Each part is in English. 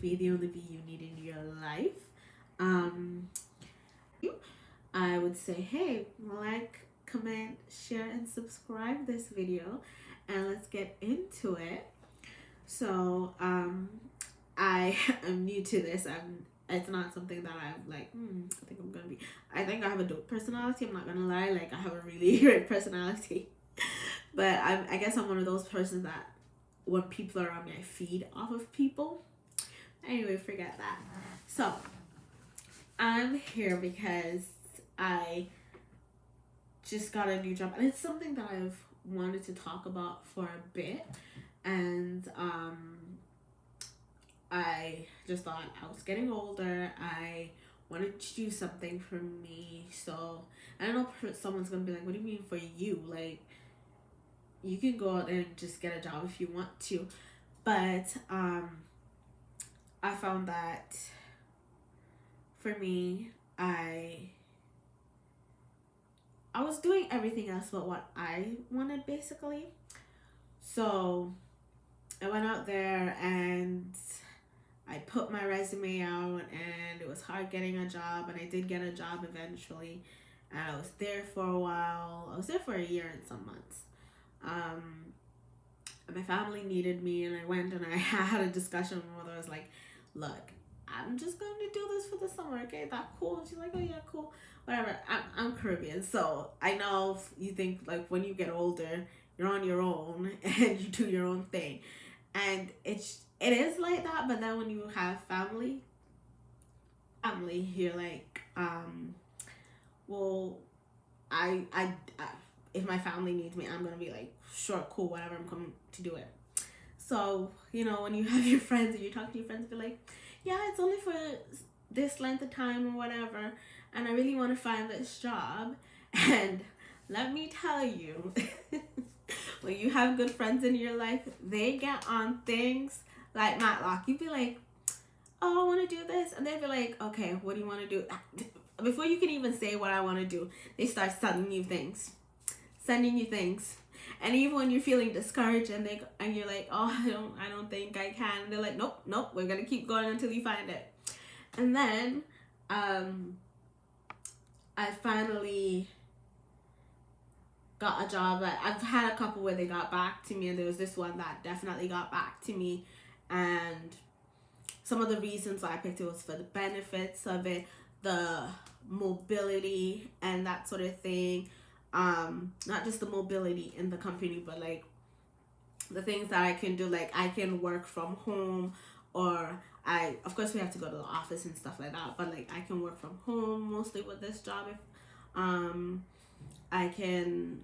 be the only be you need in your life. Um, I would say, hey, like, comment, share, and subscribe this video, and let's get into it. So, I am new to this. It's not something that I'm like, I think I'm gonna be. I think I have a dope personality. I'm not gonna lie. Like, I have a really great personality. But I guess I'm one of those persons that when people are around me, I feed off of people. Anyway, forget that. So, I'm here because I just got a new job, and it's something that I've wanted to talk about for a bit. And I just thought I was getting older. I wanted to do something for me. So I don't know if someone's gonna be like, "What do you mean for you?" Like, you can go out and just get a job if you want to, but I found that for me, I was doing everything else but what I wanted, basically. So I went out there and I put my resume out, and it was hard getting a job, and I did get a job eventually, and I was there for a while. I was there for a year and some months. My family needed me, and I went and I had a discussion with my mother. I was like, look, I'm just going to do this for the summer, okay? That cool? And she's like, oh yeah, cool, whatever. I'm Caribbean, so I know you think like when you get older, you're on your own and you do your own thing, and it is like that. But then when you have family, you're like, well, I if my family needs me, I'm gonna be like, sure, cool, whatever, I'm coming to do it. So, when you have your friends and you talk to your friends, be like, yeah, it's only for this length of time or whatever, and I really want to find this job. And let me tell you, when you have good friends in your life, they get on things like Matlock. You'd be like, oh, I want to do this. And they'd be like, okay, what do you want to do? Before you can even say what I want to do, they start sending you things. And even when you're feeling discouraged and you're like, oh, I don't think I can. They're like, nope, we're gonna keep going until you find it. And then, I finally got a job. I've had a couple where they got back to me, and there was this one that definitely got back to me. And some of the reasons why I picked it was for the benefits of it, the mobility and that sort of thing. Not just the mobility in the company, but like the things that I can do. Like, I can work from home, or of course we have to go to the office and stuff like that, but like I can work from home mostly with this job. If I can,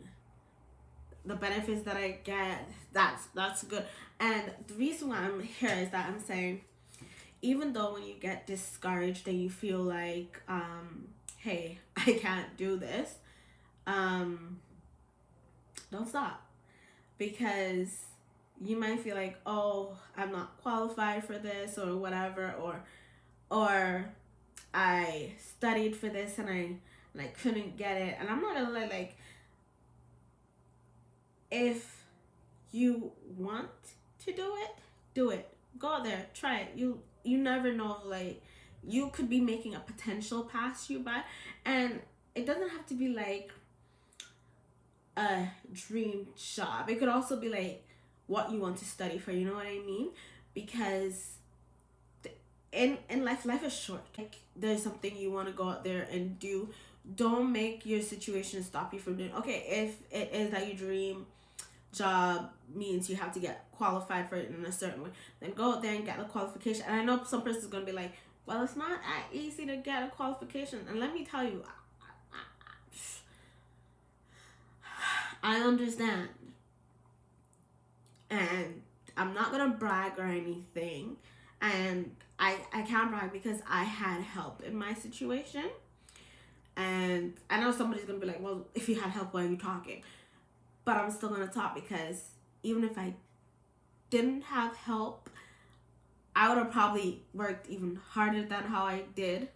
the benefits that I get, that's good. And the reason why I'm here is that I'm saying, even though when you get discouraged and you feel like, hey, I can't do this, don't stop, because you might feel like, oh, I'm not qualified for this or whatever, or I studied for this and I couldn't get it. And I'm not gonna lie, like, if you want to do it. Go out there, try it. You never know, like, you could be making a potential pass you by, and it doesn't have to be like a dream job. It could also be like what you want to study for, you know what I mean? Because in life is short. Like, there's something you want to go out there and do. Don't make your situation stop you from doing. Okay, if it is that your dream job means you have to get qualified for it in a certain way, then go out there and get the qualification. And I know some person's gonna be like, well, it's not that easy to get a qualification. And let me tell you, I understand, and I'm not gonna brag or anything, and I can't brag because I had help in my situation. And I know somebody's gonna be like, well, if you had help, why are you talking? But I'm still gonna talk, because even if I didn't have help, I would have probably worked even harder than how I did.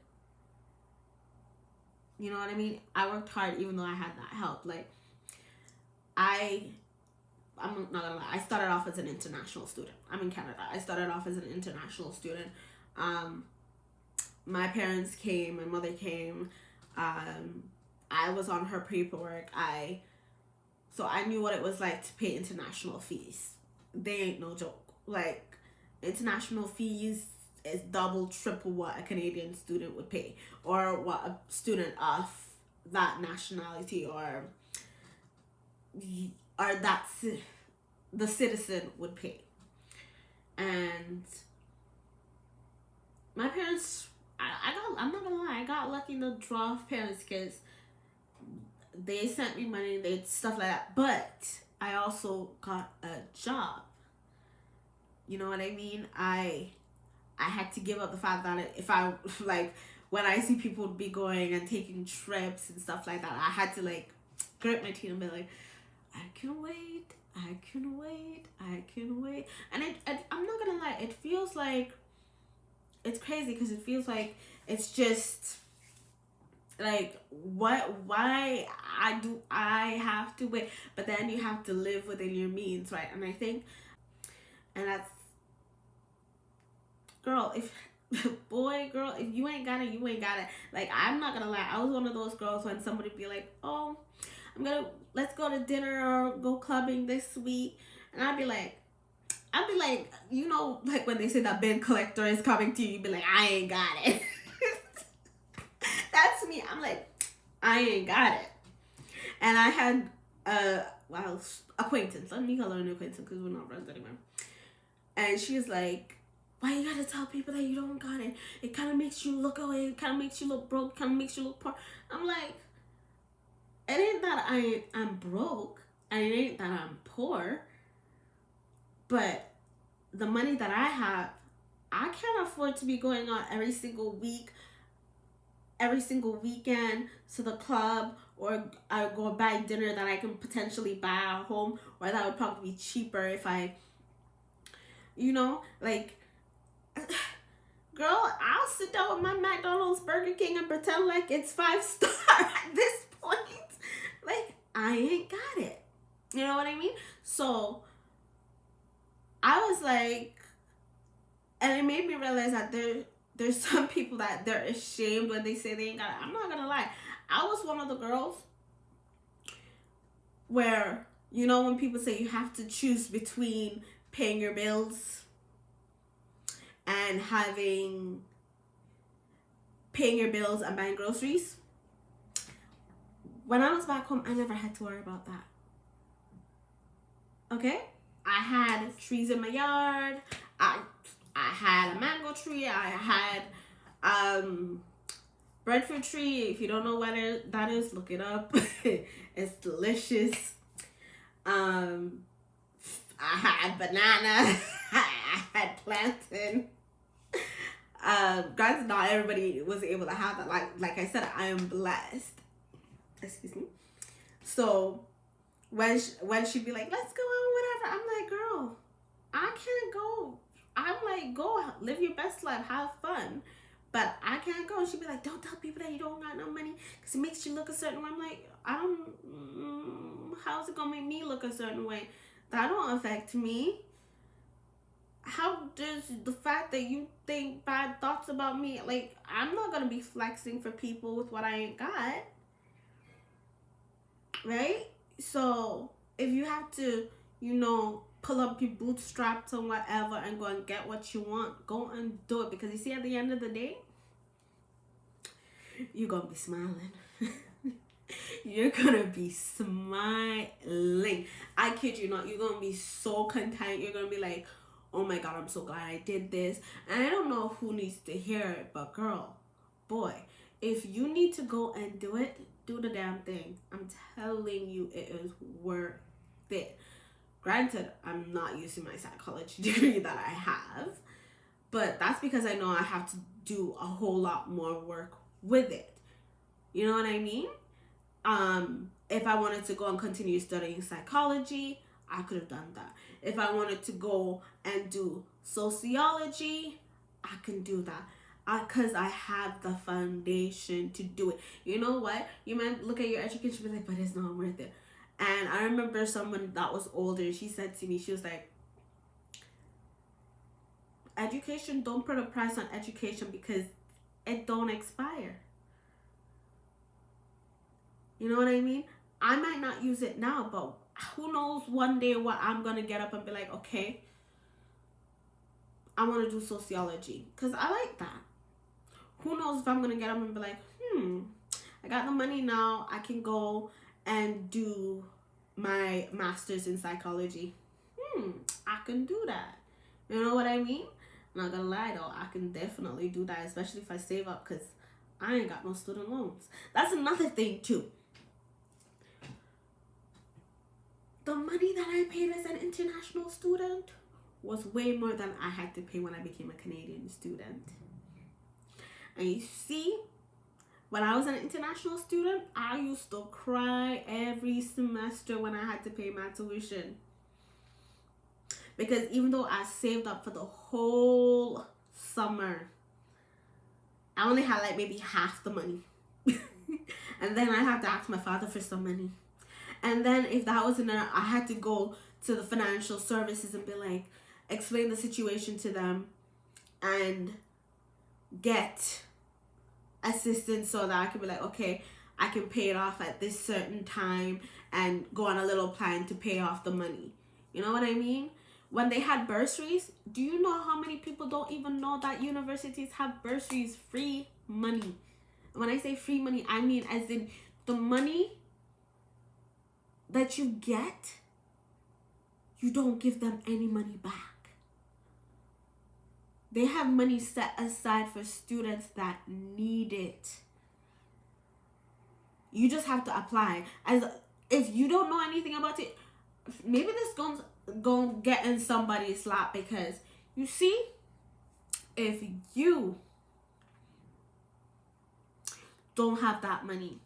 You know what I mean? I worked hard even though I had that help. Like, I'm not gonna lie, I started off as an international student. I'm in Canada. I started off as an international student. Um, my parents came, my mother came. I was on her paperwork. So I knew what it was like to pay international fees. They ain't no joke. Like, international fees is double, triple what a Canadian student would pay, or what a student of that nationality or the citizen would pay. And my parents, I'm not gonna lie, I got lucky in the draw of parents, because they sent me money, they stuff like that. But I also got a job. You know what I mean? I had to give up the fact that if I like, when I see people be going and taking trips and stuff like that, I had to like grit my teeth and be like, I can wait, I can wait, I can wait. And I'm not gonna lie, it feels like, it's crazy, because it feels like it's just like, why I have to wait, but then you have to live within your means, right? And I think, and that's, girl, if boy, girl, if you ain't got it, you ain't got it. Like, I'm not gonna lie, I was one of those girls when somebody be like, oh, let's go to dinner or go clubbing this week, and I'd be like, you know, like when they say that bin collector is coming to you, you'd be like, I ain't got it. That's me. I'm like, I ain't got it. And I had acquaintance. Let me call her an acquaintance, because we're not friends anymore. And she's like, why you gotta tell people that you don't got it? It kind of makes you look away. It kind of makes you look broke. Kind of makes you look poor. I'm like, it ain't that I'm broke, and it ain't that I'm poor. But the money that I have, I can't afford to be going out every single week, every single weekend to the club, or I go buy dinner that I can potentially buy at home, or that would probably be cheaper if I, you know, like, girl, I'll sit down with my McDonald's, Burger King, and pretend like it's 5-star at this point. Like, I ain't got it. You know what I mean? So I was like, and it made me realize that there's some people that they're ashamed when they say they ain't got it. I'm not gonna lie, I was one of the girls where, you know, when people say you have to choose between paying your bills and paying your bills and buying groceries. When I was back home, I never had to worry about that. Okay? I had trees in my yard. I had a mango tree. I had breadfruit tree. If you don't know what that is, look it up. It's delicious. I had banana. I had plantain. Granted, not everybody was able to have that. Like I said, I am blessed. Excuse me. So when she'd be like, let's go on, whatever, I'm like, girl, I can't go. I'm like, go live your best life, have fun, but I can't go. And she'd be like, don't tell people that you don't got no money, because it makes you look a certain way. I'm like, how's it gonna make me look a certain way? That don't affect me. How does the fact that you think bad thoughts about me, like, I'm not gonna be flexing for people with what I ain't got, right? So if you have to, you know, pull up your bootstraps or whatever and go and get what you want, go and do it, because you see, at the end of the day, you're gonna be smiling. You're gonna be smiling. I kid you not, you're gonna be so content. You're gonna be like, oh my God, I'm so glad I did this. And I don't know who needs to hear it, but girl, boy, if you need to go and do it, do the damn thing. I'm telling you, it is worth it. Granted, I'm not using my psychology degree that I have, but that's because I know I have to do a whole lot more work with it. You know what I mean? If I wanted to go and continue studying psychology, I could have done that. If I wanted to go and do sociology, I can do that. Because I have the foundation to do it. You know what? You might look at your education and be like, but it's not worth it. And I remember someone that was older, she said to me, she was like, education, don't put a price on education because it don't expire. You know what I mean? I might not use it now, but who knows one day what I'm gonna get up and be like, okay, I want to do sociology because I like that. Who knows if I'm gonna get up and be like, I got the money now, I can go and do my master's in psychology. I can do that. You know what I mean? I'm not gonna lie though, I can definitely do that, especially if I save up, because I ain't got no student loans. That's another thing too. The money that I paid as an international student was way more than I had to pay when I became a Canadian student. And you see, when I was an international student, I used to cry every semester when I had to pay my tuition. Because even though I saved up for the whole summer, I only had like maybe half the money. And then I had to ask my father for some money. And then if that wasn't enough, I had to go to the financial services and be like, explain the situation to them and get assistance so that I could be like, okay, I can pay it off at this certain time and go on a little plan to pay off the money. You know what I mean? When they had bursaries, do you know how many people don't even know that universities have bursaries, free money? When I say free money, I mean as in the money that you get, you don't give them any money back. They have money set aside for students that need it. You just have to apply. As if you don't know anything about it, maybe this gonna get in somebody's lap, because you see, if you don't have that money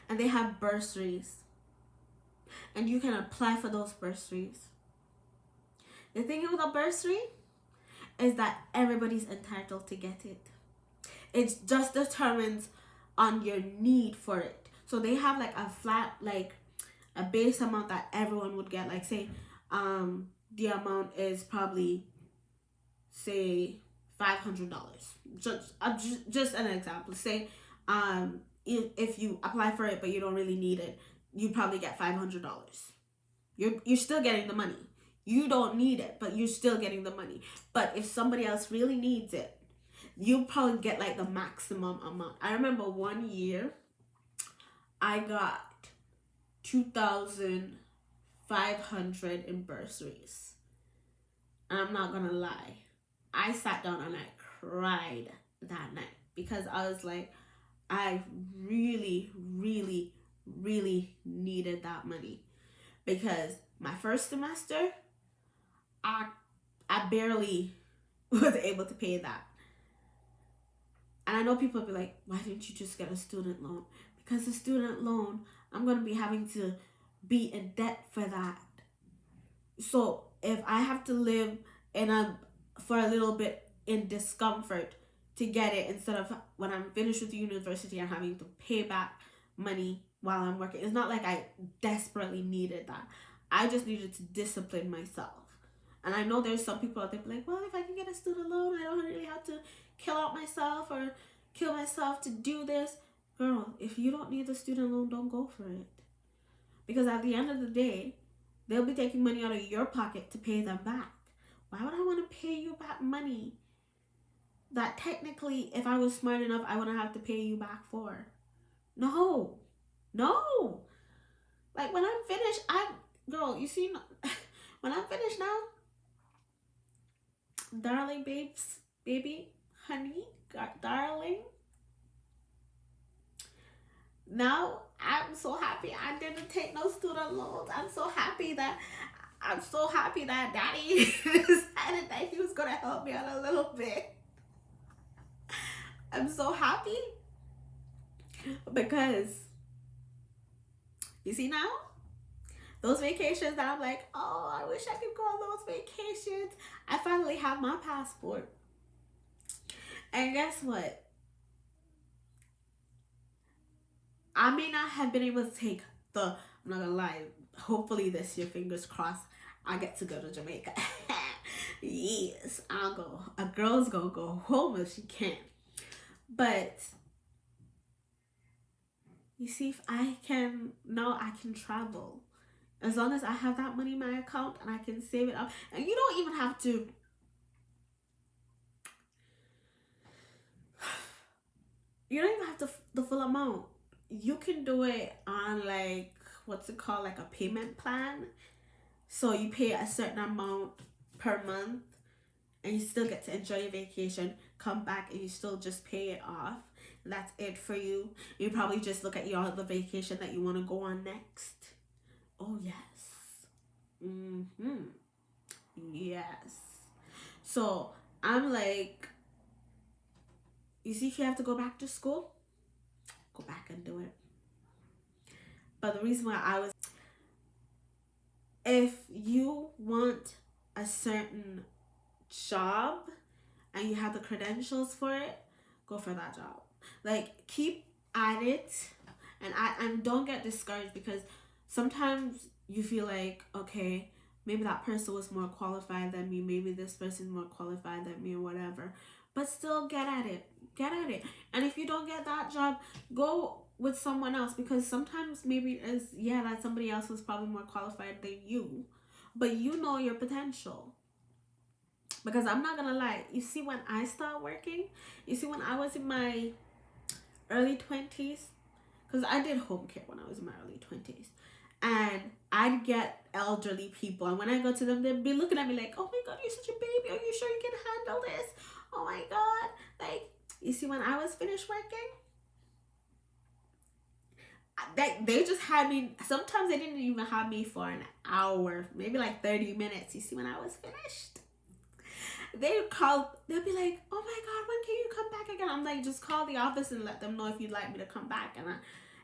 and they have bursaries and you can apply for those bursaries, the thing with a bursary is that everybody's entitled to get it. It just determines on your need for it. So they have like a flat, like a base amount that everyone would get. Like say, the amount is probably, say, $500. Just an example. Say, if you apply for it but you don't really need it, you probably get $500. You're still getting the money. You don't need it, but you're still getting the money. But if somebody else really needs it, you'll probably get like the maximum amount. I remember one year I got 2,500 in bursaries. And I'm not gonna lie, I sat down and I cried that night because I was like, I really, really, really needed that money. Because my first semester, I barely was able to pay that. And I know people be like, why didn't you just get a student loan? Because the student loan, I'm going to be having to be in debt for that. So if I have to live for a little bit in discomfort to get it, instead of when I'm finished with the university and having to pay back money while I'm working, it's not like I desperately needed that. I just needed to discipline myself. And I know there's some people out there like, well, if I can get a student loan, I don't really have to kill out myself or kill myself to do this. Girl, if you don't need the student loan, don't go for it. Because at the end of the day, they'll be taking money out of your pocket to pay them back. Why would I want to pay you back money that technically, if I was smart enough, I wouldn't have to pay you back for? No. Like when I'm finished, girl, you see, when I'm finished now, darling babes, baby, honey, darling, now I'm so happy I didn't take no student loans. I'm so happy that daddy decided that he was gonna help me out a little bit. I'm so happy because you see now, those vacations that I'm like, oh, I wish I could go on those vacations. I finally have my passport. And guess what? I may not have been able to take I'm not gonna lie, hopefully this year, fingers crossed, I get to go to Jamaica. Yes, I'll go. A girl's gonna go home if she can. But you see, if I can, now I can travel. As long as I have that money in my account and I can save it up. And you don't even have to, you don't even have to the full amount. You can do it on like, what's it called, like a payment plan. So you pay a certain amount per month and you still get to enjoy your vacation, come back and you still just pay it off. That's it for you. You probably just look at your other vacation that you want to go on next. Oh yes. Yes. So I'm like, you see, if you have to go back to school, go back and do it. But the reason why I was, if you want a certain job and you have the credentials for it, go for that job. Like, keep at it, and don't get discouraged, because sometimes you feel like, okay, maybe that person was more qualified than me, maybe this person more qualified than me, or whatever. But still get at it. Get at it. And if you don't get that job, go with someone else, because sometimes maybe it's, yeah, that somebody else was probably more qualified than you, but you know your potential. Because I'm not gonna lie, you see, when I started working, you see, when I was in my early 20s, because I did home care when I was in my early 20s, and I'd get elderly people, and when I go to them, they'd be looking at me like, oh my god, you're such a baby, are you sure you can handle this? Oh my god. Like, you see, when I was finished working, they just had me, sometimes they didn't even have me for an hour, maybe like 30 minutes. You see, when I was finished, they'd be like, oh my god, when can you come back again? I'm like, just call the office and let them know if you'd like me to come back.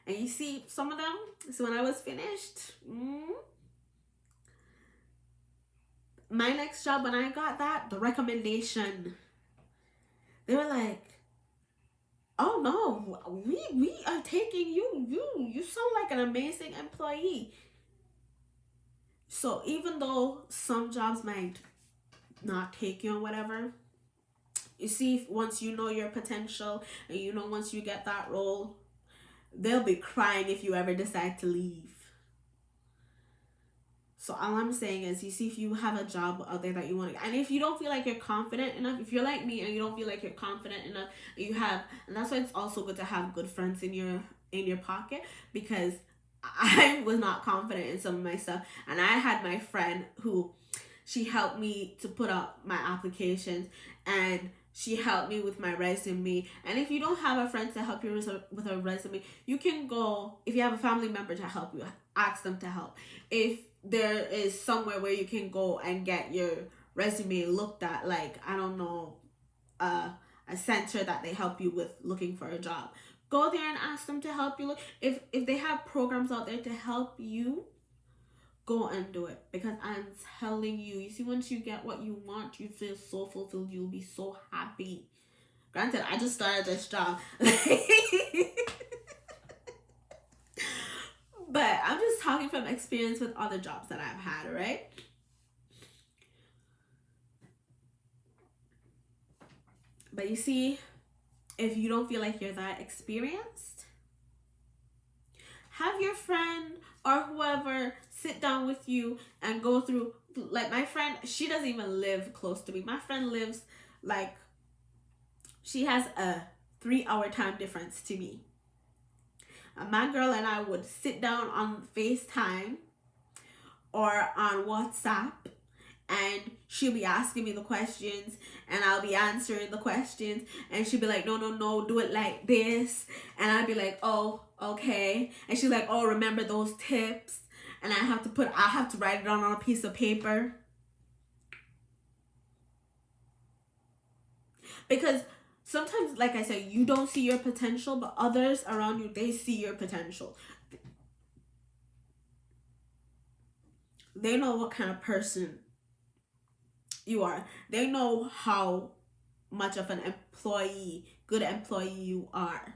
And you see, some of them, so when I was finished, my next job, when I got that, the recommendation, they were like, oh no, we are taking you. You sound like an amazing employee. So even though some jobs might not take you or whatever, you see, once you know your potential, and you know, once you get that role, they'll be crying if you ever decide to leave. So all I'm saying is, you see, if you have a job out there that you want to, and if you don't feel like you're confident enough, if you're like me and you don't feel like you're confident enough, and that's why it's also good to have good friends in your pocket, because I was not confident in some of my stuff, and I had my friend who, she helped me to put up my applications, and she helped me with my resume. And if you don't have a friend to help you with a resume, you can go, if you have a family member to help you, ask them to help. If there is somewhere where you can go and get your resume looked at, like, I don't know, a center that they help you with looking for a job, go there and ask them to help you look. If they have programs out there to help you, go and do it. Because I'm telling you, you see, once you get what you want, you feel so fulfilled, you'll be so happy. Granted, I just started this job. But I'm just talking from experience with other jobs that I've had, right? But you see, if you don't feel like you're that experienced, have your friend or whoever sit down with you and go through. Like, my friend, she doesn't even live close to me. My friend lives, like, she has a 3-hour time difference to me. And my girl and I would sit down on FaceTime or on WhatsApp, and she'll be asking me the questions and I'll be answering the questions, and she'll be like, no, do it like this, and I'll be like, oh, okay, and she's like, oh, remember those tips, and I have to write it on a piece of paper, because sometimes, like I said, you don't see your potential, but others around you, they see your potential. They know what kind of person you are. They know how much of an good employee you are.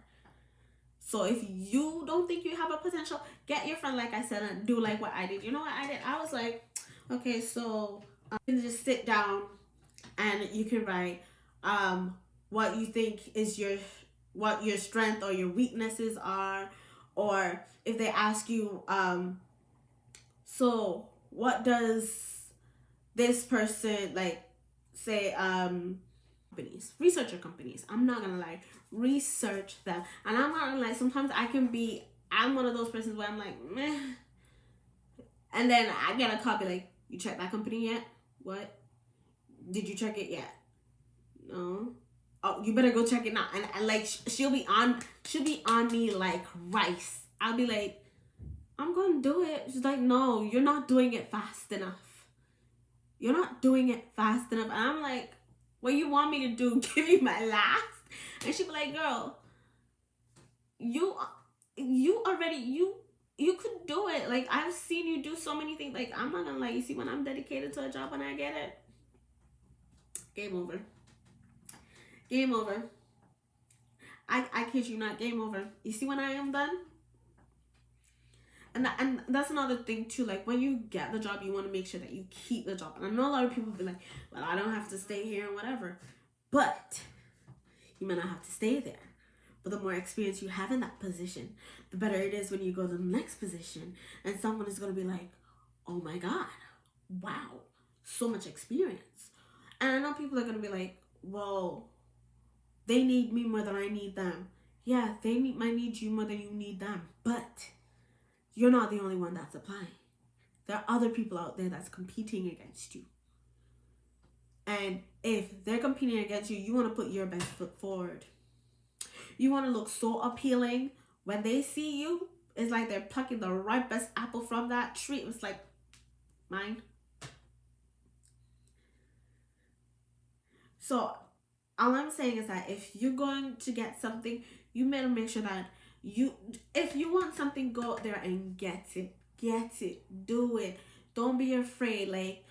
So if you don't think you have a potential, get your friend, like I said, and do like what I did. You know what I did? I was like, Okay, so you can just sit down and you can write what you think is what your strength or your weaknesses are, or if they ask you so what does this person like say companies, research your companies. I'm not gonna lie, research them. And I'm not gonna lie, sometimes I'm one of those persons where I'm like meh, and then I get a copy like, you checked that company yet? What? Did you check it yet? No. Oh, you better go check it now. And like she'll be on me like rice. I'll be like, I'm gonna do it. She's like, no, you're not doing it fast enough. You're not doing it fast enough. And I'm like, what you want me to do? Give you my last? And she'll be like, girl, you already you could do it. Like, I've seen you do so many things. Like, I'm not gonna lie, you see, when I'm dedicated to a job and I get it, game over. Game over. I kid you not, game over. You see, when I am done, and that's another thing too. Like, when you get the job, you want to make sure that you keep the job. And I know a lot of people be like, well, I don't have to stay here and whatever, but you might not have to stay there. But the more experience you have in that position, the better it is when you go to the next position and someone is going to be like, oh my god, wow, so much experience. And I know people are going to be like, well, they need me more than I need them. Yeah, might need you more than you need them, but you're not the only one that's applying. There are other people out there that's competing against you. And if they're competing against you, you want to put your best foot forward. You want to look so appealing. When they see you, it's like they're plucking the ripest apple from that tree. It's like, mine. So all I'm saying is that if you're going to get something, you better make sure that if you want something, go out there and get it. Get it. Do it. Don't be afraid. Like,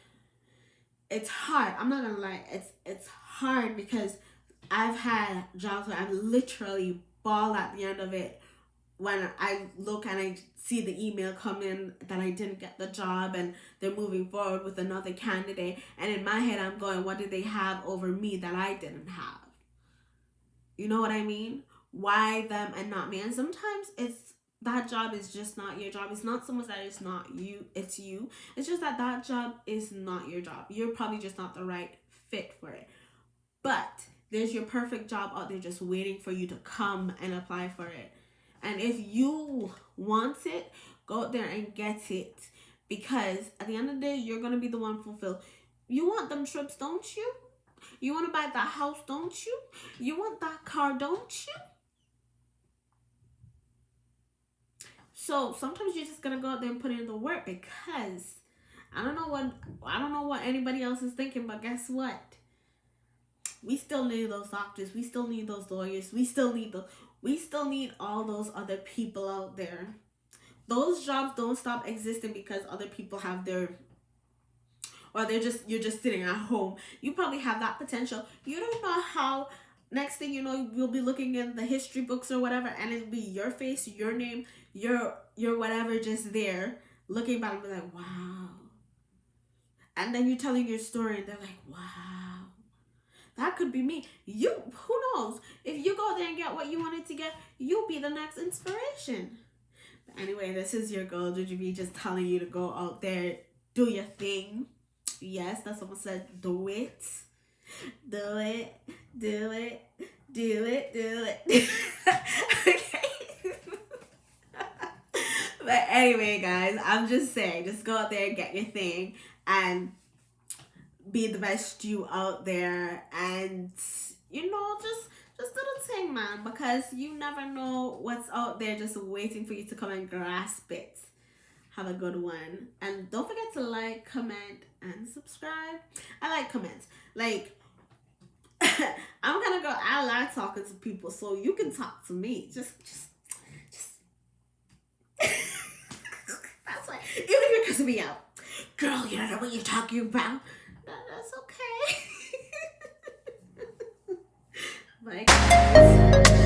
it's hard. I'm not gonna lie. It's hard because I've had jobs where I've literally bawled at the end of it when I look and I see the email come in that I didn't get the job and they're moving forward with another candidate. And in my head, I'm going, what did they have over me that I didn't have? You know what I mean? Why them and not me? And sometimes that job is just not your job. It's not so much that it's not you, it's you. It's just that job is not your job. You're probably just not the right fit for it. But there's your perfect job out there just waiting for you to come and apply for it. And if you want it, go out there and get it. Because at the end of the day, you're going to be the one fulfilled. You want them trips, don't you? You want to buy that house, don't you? You want that car, don't you? So sometimes you're just going to go out there and put in the work, because I don't know what anybody else is thinking, but guess what? We still need those doctors. We still need those lawyers. We still need all those other people out there. Those jobs don't stop existing because other people have you're just sitting at home. You probably have that potential. You don't know how, next thing you know, you'll be looking in the history books or whatever, and it'll be your face, your name, your whatever, just there, looking back and be like, wow. And then you're telling your story and they're like, wow, that could be me. Who knows? If you go there and get what you wanted to get, you'll be the next inspiration. But anyway, this is your girl, Juju, just telling you to go out there, do your thing. Yes, that's what I said. Do it. Do it. Do it. Do it. Do it. Okay. But anyway, guys, I'm just saying, just go out there and get your thing and be the best you out there, and just do the thing, man, because you never know what's out there just waiting for you to come and grasp it. Have a good one, and don't forget to like, comment, and subscribe. I like comments. Like, I like talking to people, so you can talk to me. Just that's why, even if you're cussing me out, girl, you don't know what you're talking about. That's okay. Bye, guys.